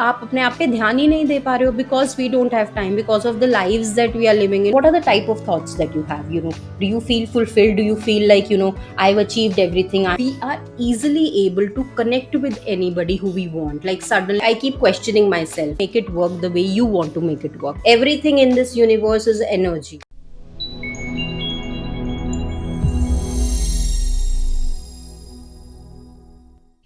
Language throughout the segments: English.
आप अपने आप पे ध्यान ही नहीं दे पा रहे हो because we don't have time, because of the lives that we are living in. What are the type of thoughts that you have? Do you feel fulfilled? Do you feel like, I've achieved everything? We are easily able to connect with anybody who we want. Like suddenly I keep questioning myself, make it work the way you want to make it work. Everything in this universe is energy.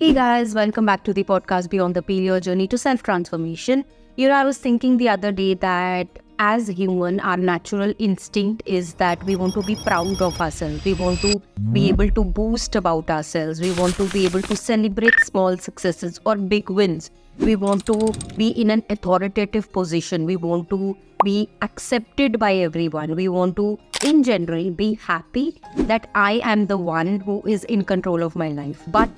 Hey guys, welcome back to the podcast Beyond the Pale, your journey to self-transformation. I was thinking the other day that as human, our natural instinct is that we want to be proud of ourselves. We want to be able to boast about ourselves. We want to be able to celebrate small successes or big wins. We want to be in an authoritative position. We want to be accepted by everyone. We want to, in general, be happy that I am the one who is in control of my life. But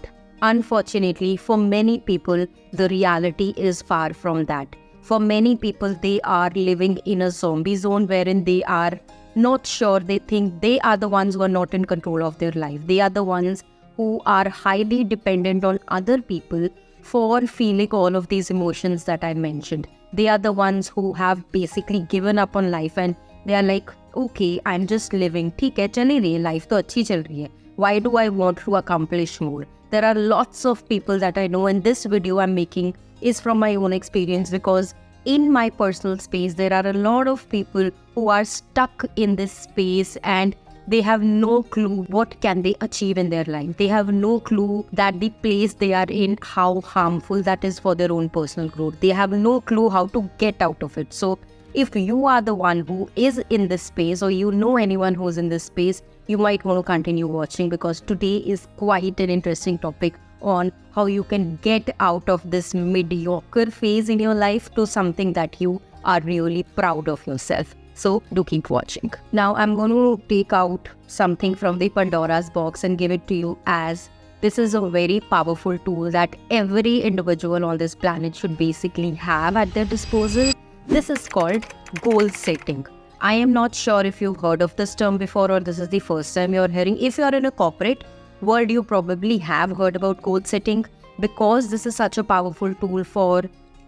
unfortunately, for many people, the reality is far from that. For many people, they are living in a zombie zone wherein they are not sure. They think they are the ones who are not in control of their life. They are the ones who are highly dependent on other people for feeling all of these emotions that I mentioned. They are the ones who have basically given up on life and they are like, okay, I'm just living. ठीक है, चल ही रही है, life तो अच्छी चल रही है. Why do I want to accomplish more? There are lots of people that I know, and this video I'm making is from my own experience because in my personal space, there are a lot of people who are stuck in this space and they have no clue what can they achieve in their life. They have no clue that the place they are in, how harmful that is for their own personal growth. They have no clue how to get out of it. So if you are the one who is in this space or you know anyone who's in this space, you might want to continue watching because today is quite an interesting topic on how you can get out of this mediocre phase in your life to something that you are really proud of yourself. So do keep watching. Now I'm going to take out something from the Pandora's box and give it to you as this is a very powerful tool that every individual on this planet should basically have at their disposal. This is called goal setting. I am not sure if you've heard of this term before or this is the first time you're hearing. If you're in a corporate world, you probably have heard about goal setting because this is such a powerful tool for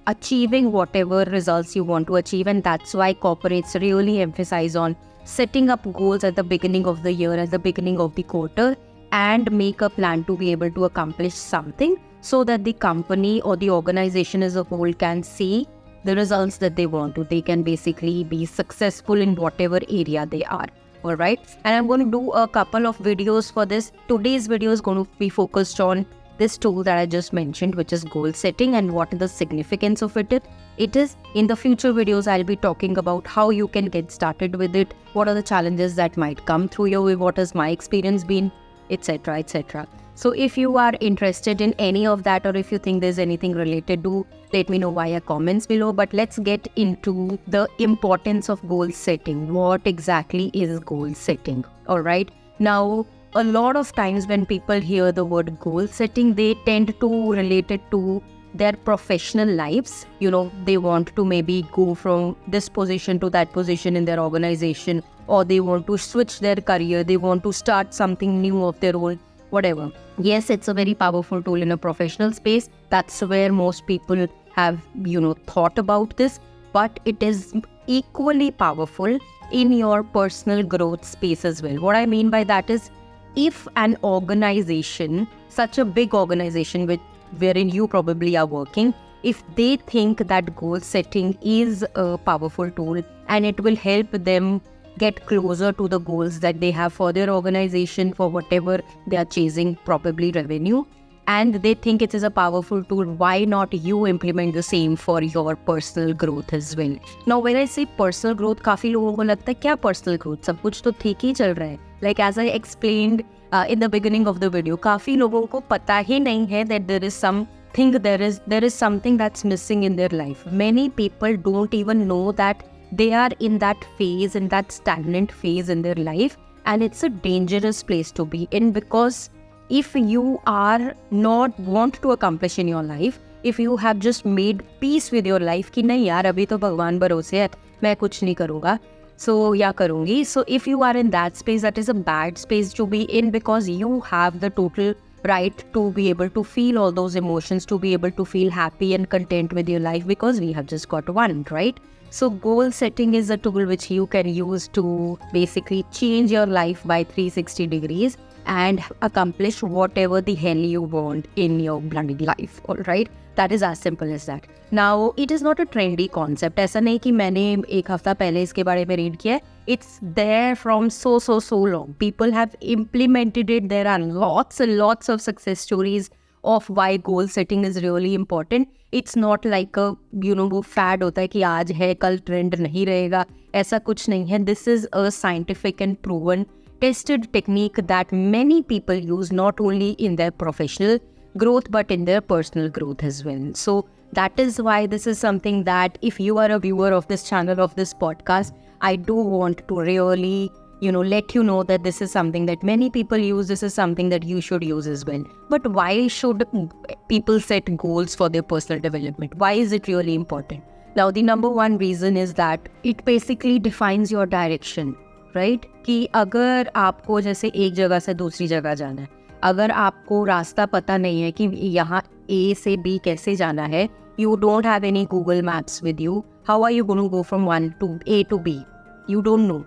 achieving whatever results you want to achieve, and that's why corporates really emphasize on setting up goals at the beginning of the year, at the beginning of the quarter, and make a plan to be able to accomplish something so that the company or the organization as a whole can see the results that they want to. They can basically be successful in whatever area they are. Alright, and I'm going to do a couple of videos for this. Today's video is going to be focused on this tool that I just mentioned, which is goal setting, and what is the significance of it. It is in the future videos I'll be talking about how you can get started with it, what are the challenges that might come through your way, what has my experience been, etc, etc. So if you are interested in any of that or if you think there's anything related, do let me know via comments below. But let's get into the importance of goal setting. What exactly is goal setting? Alright. Now, a lot of times when people hear the word goal setting, they tend to relate it to their professional lives. They want to maybe go from this position to that position in their organization, or they want to switch their career, they want to start something new of their own, whatever. Yes, it's a very powerful tool in a professional space. That's where most people have, thought about this. But it is equally powerful in your personal growth space as well. What I mean by that is, if an organization, such a big organization wherein you probably are working, if they think that goal setting is a powerful tool and it will help them get closer to the goals that they have for their organization, for whatever they are chasing, probably revenue, and they think it is a powerful tool, why not you implement the same for your personal growth as well? Now when I say personal growth, काफी लोगों को लगता है क्या personal growth, सब कुछ तो ठीक ही चल रहा है. Like as I explained in the beginning of the video, काफी लोगों को पता ही नहीं है that there is something that's missing in their life. Many people don't even know that they are in that phase, in that stagnant phase in their life, and it's a dangerous place to be in because if you are not want to accomplish in your life, if you have just made peace with your life कि नहीं यार अभी तो भगवान भरोसे है, मैं कुछ नहीं करूँगा, so या करूँगी. So if you are in that space, that is a bad space to be in because you have the total right, to be able to feel all those emotions, to be able to feel happy and content with your life, because we have just got one, right? So goal setting is a tool which you can use to basically change your life by 360 degrees and accomplish whatever the hell you want in your bloody life, all right? That is as simple as that. Now, it is not a trendy concept. ऐसा नहीं कि मैंने एक हफ्ता पहले इसके बारे में read किया है. It's there from so long. People have implemented it. There are lots and lots of success stories of why goal setting is really important. It's not like a, वो fad होता है कि आज है कल trend नहीं रहेगा. ऐसा कुछ नहीं है. This is a scientific and proven tested technique that many people use, not only in their professional growth but in their personal growth as well. So that is why this is something that if you are a viewer of this channel, of this podcast, I do want to really let you know that this is something that many people use. This is something that you should use as well. But why should people set goals for their personal development? Why is it really important? Now, the number one reason is that it basically defines your direction, right? कि अगर आपको जैसे एक जगह से दूसरी जगह जाना है, अगर आपको रास्ता पता नहीं है कि यहाँ A से B कैसे जाना है, you don't have any Google Maps with you, how are you going to go from one to A to B? You don't know.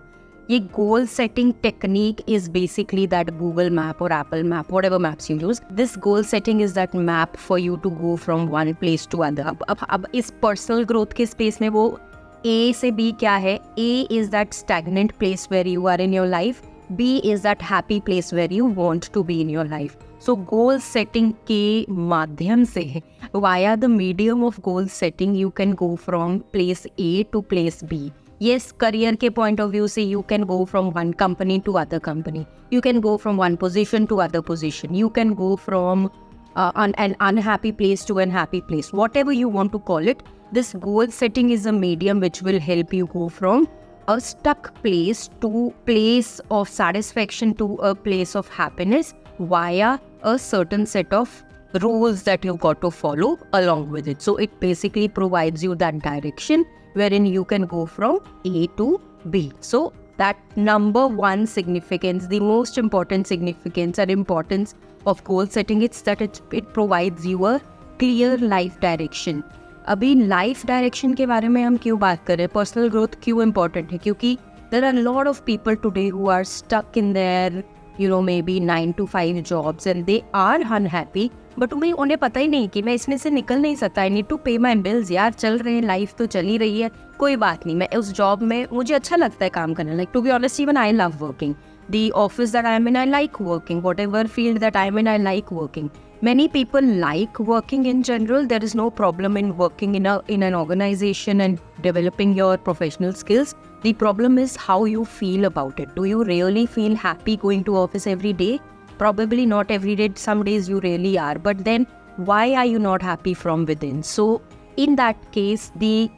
ये goal setting technique is basically that Google map or Apple map, whatever maps you use. This goal setting is that map for you to go from one place to other. अब इस personal growth के space में वो A से B क्या है? A is that stagnant place where you are in your life. B is that happy place where you want to be in your life. So goal setting के माध्यम से, via the medium of goal setting, you can go from place A to place B. Yes, career के point of view से you can go from one company to other company. You can go from one position to other position. You can go from an unhappy place to an happy place. Whatever you want to call it, this goal setting is a medium which will help you go from a stuck place to place of satisfaction to a place of happiness via a certain set of rules that you've got to follow along with it. So it basically provides you that direction wherein you can go from A to B. So that number one significance, the most important significance and importance of goal setting, it's that it provides you a clear life direction. अभी life direction के बारे में हम क्यों बात कर रहे हैं, पर्सनल ग्रोथ क्यों इम्पोर्टेंट है, क्योंकि there are lot of people today who are stuck in there may be 9 to 5 jobs and they are unhappy, but उन्हें पता ही नहीं कि मैं इसमें से निकल नहीं सकता. आई नीड टू पे माई बिल्स. यार चल रहे हैं, लाइफ तो चल ही रही है, कोई बात नहीं, मैं उस जॉब में मुझे अच्छा लगता है काम करना. Like to be honest, even I love working. The office that I am in, I like working. Whatever field that I am in, I like working. Many people like working in general. There is no problem in working in an organization and developing your professional skills. The problem is how you feel about it. Do you really feel happy going to office every day? Probably not every day. Some days you really are. But then why are you not happy from within? So in that case, the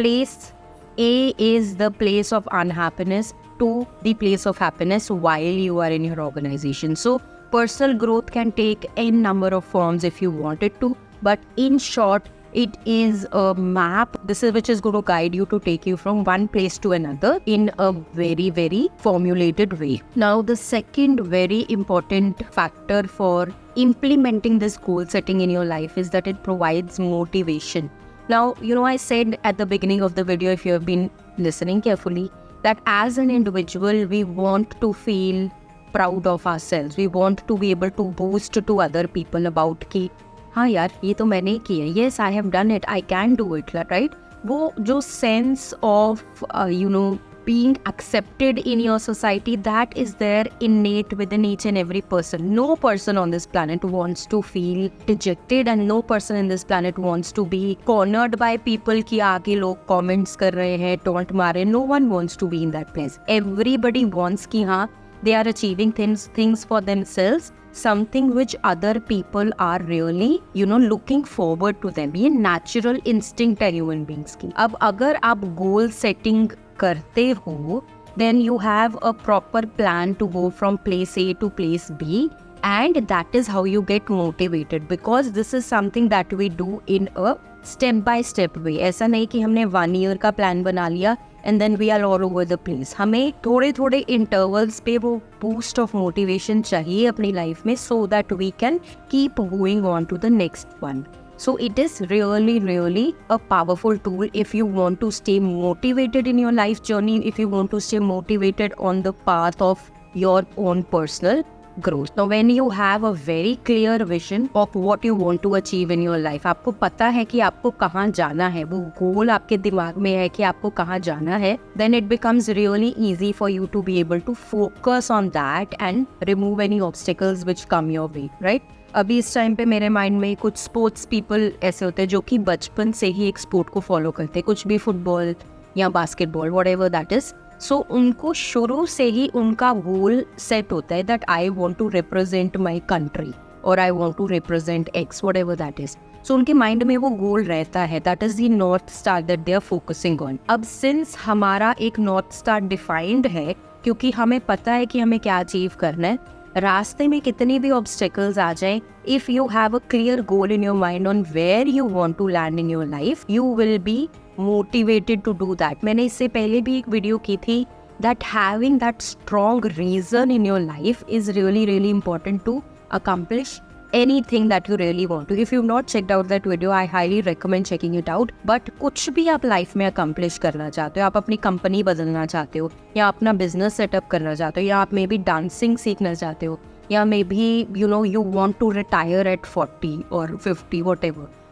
place A is the place of unhappiness to the place of happiness while you are in your organization. So personal growth can take a number of forms if you want it to, but in short, it is a map. This is which is going to guide you to take you from one place to another in a very, very formulated way. Now, the second very important factor for implementing this goal setting in your life is that it provides motivation. Now, I said at the beginning of the video, if you have been listening carefully, that as an individual, we want to feel proud of ourselves. We want to be able to boast to other people about कि हाँ यार ये तो मैंने किया है. Yes, I have done it. I can do it, right? वो जो sense of being accepted in your society, that is there innate within each and every person. No person on this planet wants to feel dejected, and no person in this planet wants to be cornered by people कि आगे लोग comments कर रहे हैं, taunt मारे. No one wants to be in that place. Everybody wants कि हाँ they are achieving things for themselves, something which other people are really looking forward to them. ये natural instinct है human beings की. अब अगर आप goal setting करते हो, then you have a proper plan to go from place A to place B, and that is how you get motivated, because this is something that we do in a step by step way. ऐसा नहीं कि हमने 1 year का plan बना लिया, and then we are all over the place. हमें थोड़े थोड़े इंटरवल्स पे वो बूस्ट ऑफ मोटिवेशन चाहिए अपनी लाइफ में, so that we can keep going on to the next one. So it is really, really a powerful tool if you want to stay motivated in your life journey, if you want to stay motivated on the path of your own personal growth. Now when you have a very clear vision of what you want to achieve in your life, आपको पता है कि आपको कहाँ जाना है, वो गोल आपके दिमाग में है कि आपको कहाँ जाना है, then it becomes really easy for you to be able to focus on that and remove any obstacles which come your way, right? अभी इस टाइम पे मेरे माइंड में कुछ स्पोर्ट्स पीपल ऐसे होते हैं जो कि बचपन से ही एक स्पोर्ट को फॉलो करते हैं, कुछ भी फुटबॉल या basketball, whatever that is. So उनको शुरू से ही उनका गोल सेट होता है that I want to represent my country और I want to represent X, whatever that is. So उनके माइंड में वो गोल रहता है, that is the north star that they are focusing on. अब सिंस हमारा एक नॉर्थ स्टार डिफाइंड है, क्योंकि हमें पता है कि हमें क्या अचीव करना है, रास्ते में कितनी भी ऑब्स्टेकल्स आ जाएं, if you have a clear goal in your mind on where you want to land in your life, you will be motivated to do that. मैंने इससे पहले भी एक वीडियो की थी that having that strong reason in your life is really really important to accomplish anything that you really want to. If you've not checked out that video, I highly recommend checking it out. But कुछ भी आप life में accomplish करना चाहते हो, आप अपनी company बदलना चाहते हो, या अपना बिजनेस सेटअप करना चाहते हो, या आप मे बी डांसिंग सीखना चाहते हो, या may be you want to retire at 40 or 50,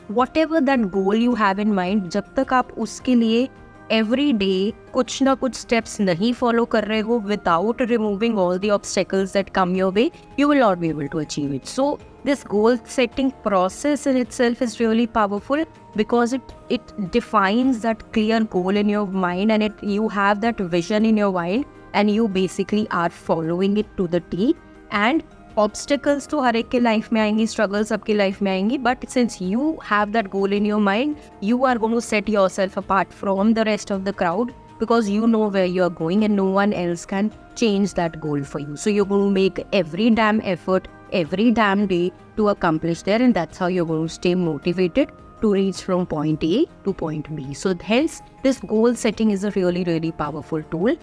whatever that goal you have in mind, जब तक आप उसके लिए एवरी डे कुछ ना कुछ स्टेप्स नहीं फॉलो कर रहे हो without removing all the obstacles that come your way, you will not be able to achieve it. So this goal setting process in itself is really powerful because it defines that clear goal in your mind, and you have that vision in your mind and you basically are following it to the T. And obstacles तो हर एक के life में आएंगी, struggles सबके life में आएंगी, but since you have that goal in your mind, you are going to set yourself apart from the rest of the crowd because you know where you are going and no one else can change that goal for you. So you're going to make every damn effort every damn day to accomplish there, and that's how you're going to stay motivated to reach from point A to point B. So hence this goal setting is a really really powerful tool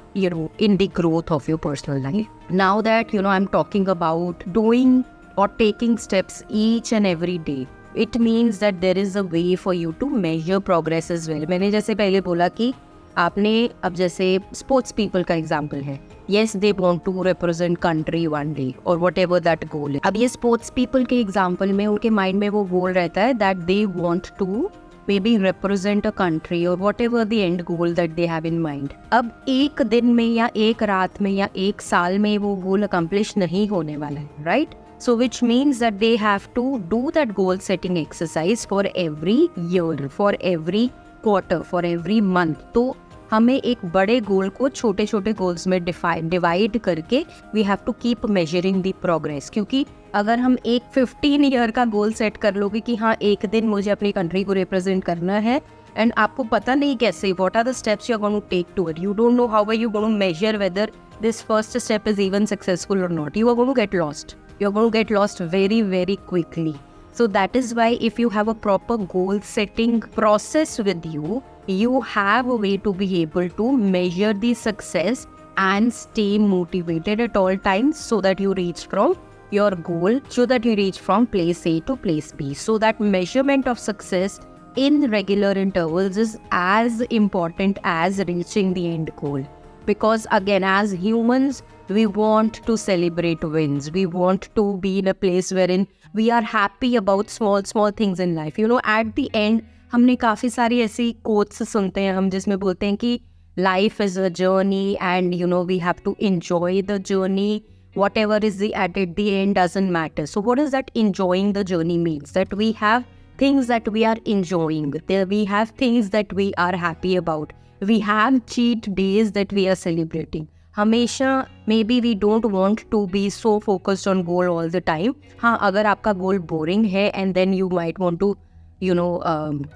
in the growth of your personal life. Now that I'm talking about doing or taking steps each and every day, it means that there is a way for you to measure progress as well. मैंने जैसे पहले बोला कि आपने अब जैसे sports people का example है, yes they want to represent country one day or whatever that goal is. अब ये स्पोर्ट्स पीपल के एग्जाम्पल में उनके माइंड में वो गोल रहता है that they want to maybe represent a country or whatever the end goal that they have in mind. अब एक दिन में या एक रात में या एक साल में वो गोल accomplish नहीं होने वाला है, right? So which means that they have to do that goal setting exercise for every year, for every quarter, for every month. तो हमें एक बड़े गोल को छोटे छोटे गोल्स में डिवाइड करके we have to keep measuring the progress. क्योंकि अगर हम एक 15 ईयर का गोल सेट कर लोगे कि हाँ एक दिन मुझे अपनी कंट्री को रिप्रेजेंट करना है, एंड आपको पता नहीं कैसे, what are the steps you are going to take to it, you don't know how are you going to measure whether this first step is even successful और not, you are going to get lost, you are going to get lost very very quickly. So that is why if you have a proper goal setting process with you, you have a way to be able to measure the success and stay motivated at all times so that you reach from your goal, so that you reach from place A to place B. So that measurement of success in regular intervals is as important as reaching the end goal. Because again, as humans, we want to celebrate wins. We want to be in a place wherein we are happy about small things in life. At the end, हमने काफ़ी सारी ऐसी quotes सुनते हैं हम जिसमें बोलते हैं कि life is a journey and we have to enjoy the journey. Whatever is at the end doesn't matter. So what does that enjoying the journey means? That we have things that we are enjoying. We have things that we are happy about. We have cheat days that we are celebrating. हमेशा may be we don't want to be so focused on goal all the time. हाँ, अगर आपका goal boring है and then you might want to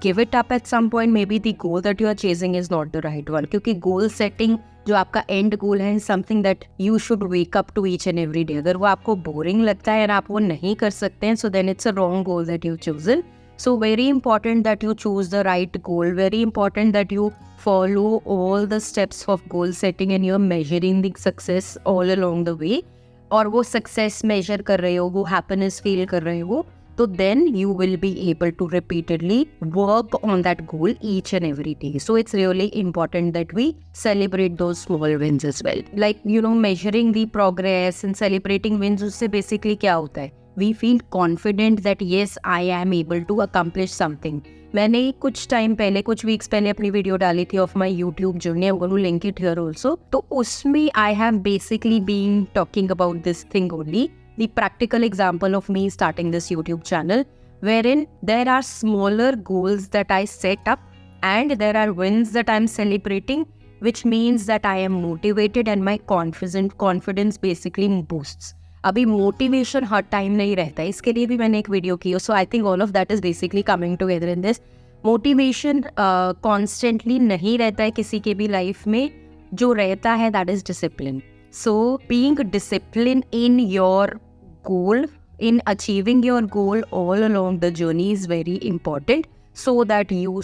give it up at some point, maybe the goal that you are chasing is not the right one. क्योंकि goal setting जो आपका end goal है is something that you should wake up to each and every day. अगर वो आपको boring लगता है और आप वो नहीं कर सकते हैं, so then it's a wrong goal that you've chosen. So very important that you choose the right goal. Very important that you follow all the steps of goal setting and you're measuring the success all along the way. और वो success measure कर रहे हो, वो happiness feel कर रहे हो, तो then you will be able to repeatedly work on that goal each and every day. So it's really important that we celebrate those small wins as well. Like, measuring the progress and celebrating wins, उससे basically क्या होता है? We feel confident that yes, I am able to accomplish something. मैंने कुछ time पहले, कुछ weeks पहले अपनी वीडियो डाली थी of my YouTube journey, I am going to link it here also. तो उसमें I have basically been talking about this thing only, the practical example of me starting this YouTube channel, wherein there are smaller goals that I set up and there are wins that I'm celebrating, which means that I am motivated and my confidence basically boosts. अभी motivation हर time नहीं रहता है, इसके लिए भी मैंने एक video की. So I think all of that is basically coming together in this. Motivation constantly नहीं रहता है किसी के भी लाइफ में, जो रहता है that is discipline. So being discipline in your goal, in achieving your goal all along the journey is very important, so that you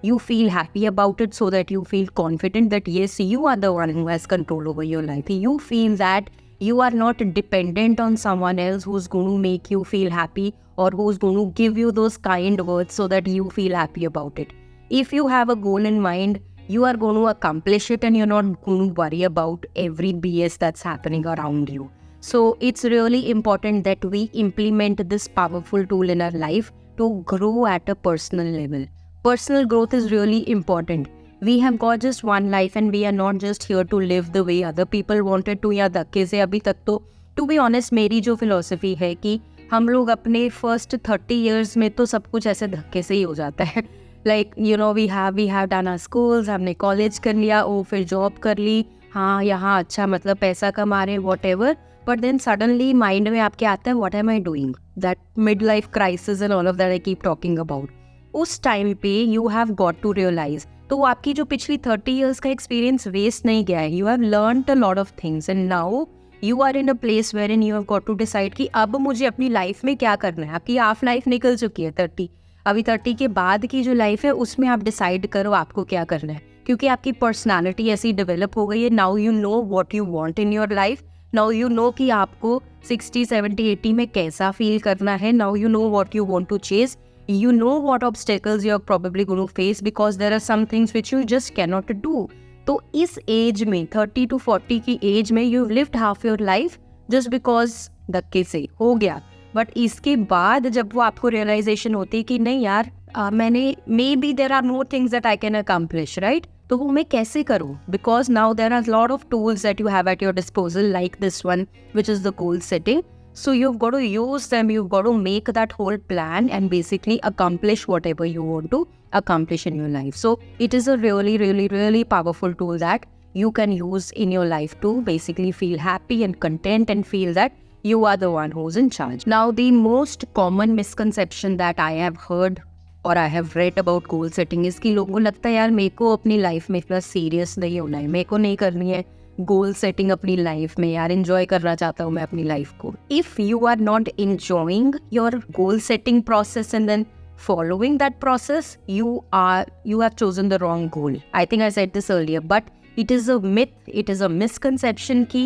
you feel happy about it, so that you feel confident that yes, you are the one who has control over your life. You feel that you are not dependent on someone else who's going to make you feel happy or who's going to give you those kind words so that you feel happy about it. If you have a goal in mind, you are going to accomplish it and you're not going to worry about every BS that's happening around you. So it's really important that we implement this powerful tool in our life to grow at a personal level. Personal growth is really important. We have got just one life and we are not just here to live the way other people wanted to. या धक्के से अभी तक तो to be honest मेरी जो philosophy है कि हम लोग अपने first 30 years में तो सब कुछ ऐसे धक्के से ही हो जाता है. Like we have done our schools, हमने college कर लिया, फिर job कर ली, हाँ यहाँ अच्छा मतलब पैसा कमा रहे whatever. But then suddenly mind में आपके आता है what am I doing? That midlife crisis and all of that I keep talking about. उस टाइम पे you have got to realize, तो आपकी जो पिछली 30 years का experience waste नहीं गया है. You have learned a lot of things and now you are in a place wherein you have got to decide कि अब मुझे अपनी life में क्या करना है. आपकी half life निकल चुकी है 30. अभी 30 के बाद की जो life है उसमें आप decide करो आपको क्या करना है, क्योंकि आपकी personality ऐसी develop हो गई है. Now you know what you want in your life. Now you know कि आपको 60, 70, 80 में कैसा फील करना है. Now you know what you want to chase. You know what obstacles you are probably going to face because there are some things which you just cannot do. तो इस as में 30 to 40 की as में you've lived half your life just because धक्के से हो गया. But इसके बाद जब वो आपको रियलाइजेशन होती है कि नहीं यार मैंने may be there are more things that I can accomplish, right, तो वो मैं कैसे करूँ? Because now there are lot of tools that you have at your disposal like this one which is the goal setting. So you've got to use them, you've got to make that whole plan and basically accomplish whatever you want to accomplish in your life. So it is a really, really, really powerful tool that you can use in your life to basically feel happy and content and feel that you are the one who's in charge. Now, the most common misconception that I have heard और I have read about goal setting is कि लोगों को लगता है यार मेरे को अपनी लाइफ में इतना सीरियस नहीं होना है, मेरे को नहीं करनी है गोल सेटिंग अपनी लाइफ में, यार एंजॉय करना चाहता हूँ मैं अपनी लाइफ को. If you are not enjoying your goal setting process and then following that process, you have chosen the wrong goal. I think I said this earlier, but it is a myth, it is a misconception कि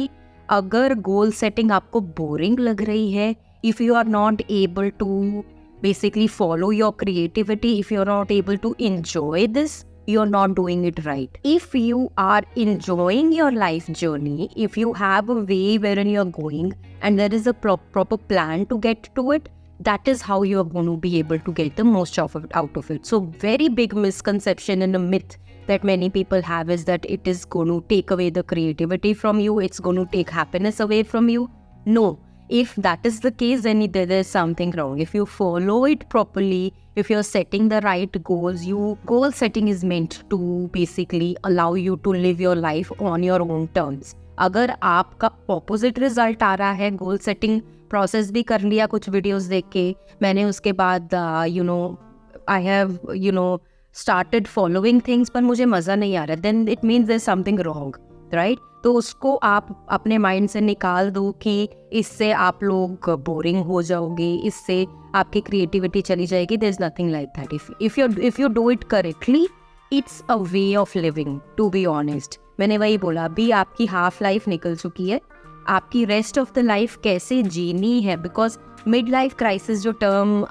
अगर goal setting आपको boring लग रही है, if you are not able to basically follow your creativity, if you are not able to enjoy this, you're not doing it right. If you are enjoying your life journey, if you have a way wherein you're going and there is a proper plan to get to it, that is how you are going to be able to get the most of it out of it. So very big misconception and a myth that many people have is that it is going to take away the creativity from you, it's going to take happiness away from you. No. If that is the case, then there is something wrong. If you follow it properly, if you're setting the right goals, goal setting is meant to basically allow you to live your life on your own terms. अगर आपका opposite result आ रहा है, goal setting process भी कर लिया कुछ videos देख के, मैंने उसके बाद I have started following things पर मुझे मज़ा नहीं आ रहा, then it means there's something wrong. Right? तो उसको आप अपने माइंड से निकाल दो कि इससे आप लोग बोरिंग हो जाओगे, इससे आपकी क्रिएटिविटी चली जाएगी. There is nothing like that. If you do it correctly, it's a way of living, to be honest. मैंने वही बोला, अभी आपकी हाफ लाइफ निकल चुकी है, आपकी रेस्ट ऑफ द लाइफ कैसे जीनी है. बिकॉज मिड लाइफ क्राइसिस जो टर्म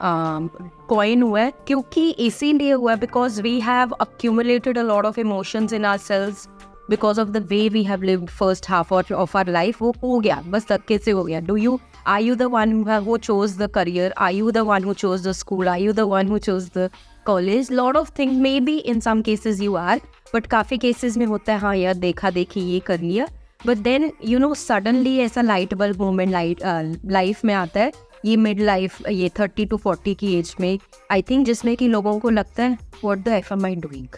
कॉइन हुआ है, क्योंकि इसीलिए हुआ है because we have accumulated a lot of emotions in ourselves because of the way we have lived first half of our life. वो हो गया, बस धक्के से हो गया. Are you the one who chose the career? Are you the one who chose the school? Are you the one who chose the college? Lot of things, maybe in some cases you are, but काफ़ी cases में होता है हाँ यार देखा देखी ये कर लिया. But then suddenly ऐसा लाइट बल्ब मोमेंट लाइफ में आता है, ये मिड लाइफ, ये 30 to 40 की एज में, आई थिंक, जिसमें कि लोगों को लगता है what the f am I doing?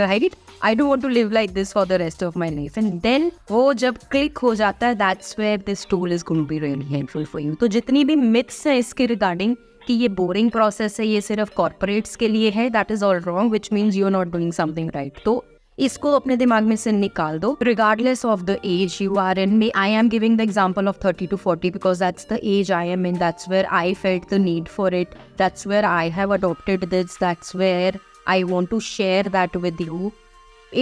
Right? I don't want to live like this for the rest of my life. And then वो जब क्लिक हो जाता है, that's where this tool is going to be really helpful for you. तो जितनी भी myths हैं इसके रिगार्डिंग कि ये बोरिंग प्रोसेस है, ये सिर्फ कॉर्पोरेट्स के लिए है, that is all wrong, which means you are not doing something right. तो इसको अपने दिमाग में से निकाल दो, regardless of the age you are in. I am giving the example of 30 to 40 because that's the age I am in, that's where I felt the need for it, that's where I have adopted this, that's where I want to share that with you.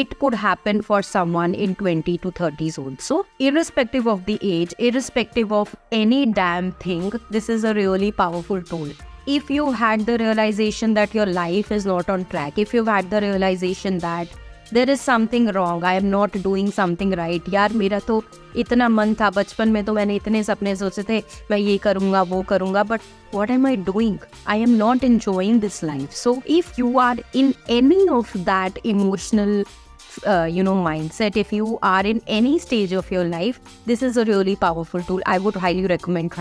It could happen for someone in 20 to 30s also. Irrespective of the age, irrespective of any damn thing, this is a really powerful tool. If you had the realization that your life is not on track, if you've had the realization that there is something wrong, I am not doing something right, यार मेरा तो इतना मन था, बचपन में तो मैंने इतने सपने सोचे थे, मैं ये करूँगा वो करूँगा, but what am I doing? I am not enjoying this life. So if you are in any of that emotional mindset, if you are in any stage of your life, this is a really powerful tool. I would highly recommend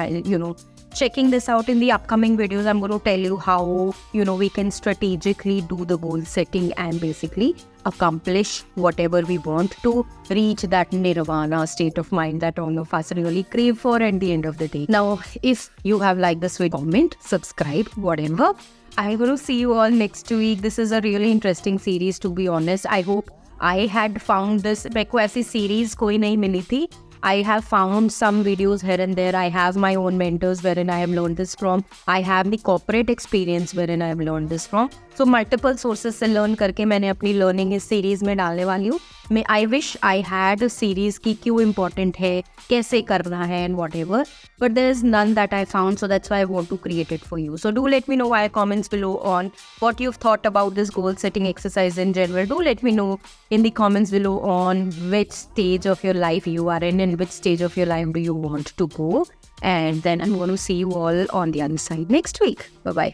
checking this out. In the upcoming videos, I'm going to tell you how we can strategically do the goal setting and basically accomplish whatever we want to reach that nirvana state of mind that all of us really crave for at the end of the day. Now, if you have liked this video, comment, subscribe, whatever. I'm going to see you all next week. This is a really interesting series, to be honest. I hope I had found this, मेरे को ऐसी series कोई नहीं मिली थी. I have found some videos here and there. I have my own mentors wherein I have learned this from. I have the corporate experience wherein I have learned this from. So multiple sources से learn करके मैंने अपनी learning इस series में डालने वाली हूँ. मैं I wish I had a series की क्यों important है, कैसे करना है and whatever. But there is none that I found, so that's why I want to create it for you. So do let me know via comments below on what you've thought about this goal setting exercise in general. Do let me know in the comments below on which stage of your life you are in and which stage of your life do you want to go. And then I'm going to see you all on the other side next week. Bye-bye.